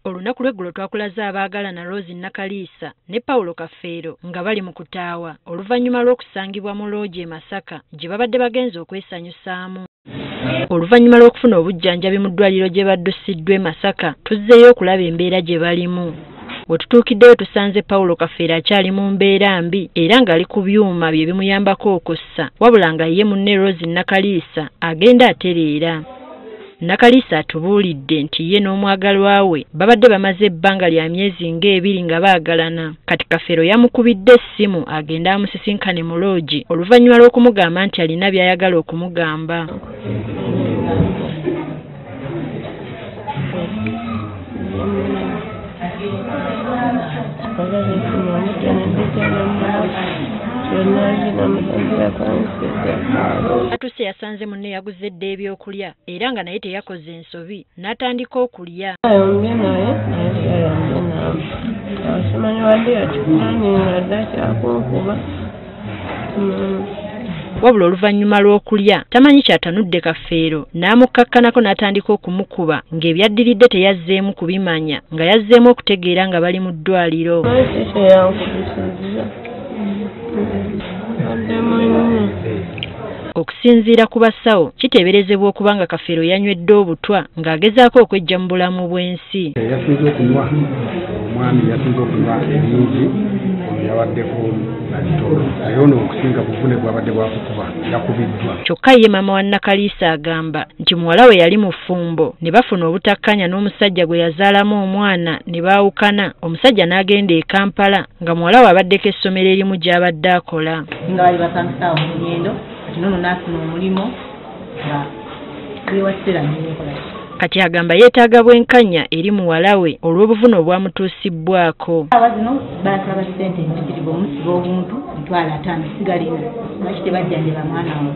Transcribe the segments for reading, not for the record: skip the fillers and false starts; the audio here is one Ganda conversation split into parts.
Olunaku lw'eggulo twakulaze abaagalana Rose Nakaliisa ne Paulo Kafeero nga bali mu kutaawa oluvannyuma lw'okusangibwa mu loogi e Masaka gye babadde bagenze okwesanyusaamu. Oluvannyuma lw'okufuna obujjanjabi mu ddwaliro gye baddusiddwa e Masaka tuzzeeyo okulaba embeera gye balimu. We tutuukiddeyo tusanze Paulo Kafeero akyali mu mbeera mbi era ng'ali ku byuma bye bimuyambako okussa wabula nga ye munne Rose Nakaliisa agenda atereera. Nakaliisa atubuulidde nti ye n'omwagalwa we babadde bamaze ebbanga lya myezi ng'ebiri nga baagalana. Kati Kafeero yamukubidde essimu agenda amusisinkane mu loogi oluvannyuma lw'okumugamba nti alina by'ayagala okumugamba. Atuse yasanze munne yaguze ebyokulya era nga naye teyakoze ensobi n'atandika okulya. Wabula oluvannyuma lw'okulya tamanyi kyatanudde Kafeero n'amukkakkanako n'atandika okumukuba ng'ebyaddiridde teyazzeemu kubimanya nga yazzeemu okutegeera nga bali mu ddwaliro. Okusinziira ku basawo kiteeberezebwa okuba nga Kafeero yanywedde obutwa ng'agezaako okweggya mu bulamu bw'ensi. Yasinze okunywa omwami yasinze okunywa ebingi yawaddeko naye ono okusinga buvune bwabadde bwakukuba yakubiddwa. Kyokka ye maama wa Nakaliisa agamba nti muwala we yali mu ffumbo ne bafuna obutakkanya n'omusajja gwe yazaalamu omwana ne baawukana. Omusajja n'agenda e Kampala nga muwala we abaddeko essomero erimu gy'abadde akola. Nga bali basangisa mu ngendo kati nono n'afuna omulimu nga yeewassera n'enkola. Kati agamba yeetaaga bwenkanya eri muwala we olw'obuvune obwamutuusibbwako. Abazino baasaba ssente mpitirivu omusiba obuntu $5,000 sigalina lwaki tebajjanjaba mwana we.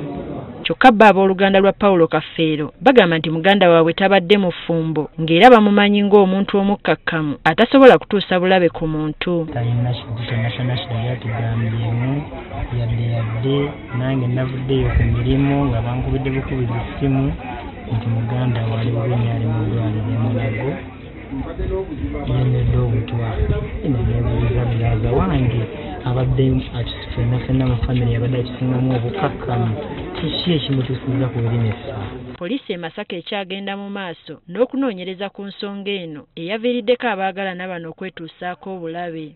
Kyokka bba abooluganda lwa Paulo Kafeero bagamba nti muganda waabwe tabadde mu ffumbo ng'era bamumanyi ng'omuntu omukkakkamu atasobola kutuusa bulabe ku muntu. Talina kintu kyonna kyonna kye yatugambyemu yadde nange navuddeyo ku mirimu nga bankubidde bukubiri essimu nti muganda wali bubenyaali mu ddwaliro Mulago yanyweddde obutwa neneebuuza mulaza wange abadde ffenna mu famire yabadde akisingamu obukakkamu kiki ekimutuusiza ku birime essa. Poliisi e Masaka ekyagenda mu maaso n'okunoonyereza ku nsonga eno eyaviiriddeko abaagalana bano okwetuusaako obulabe.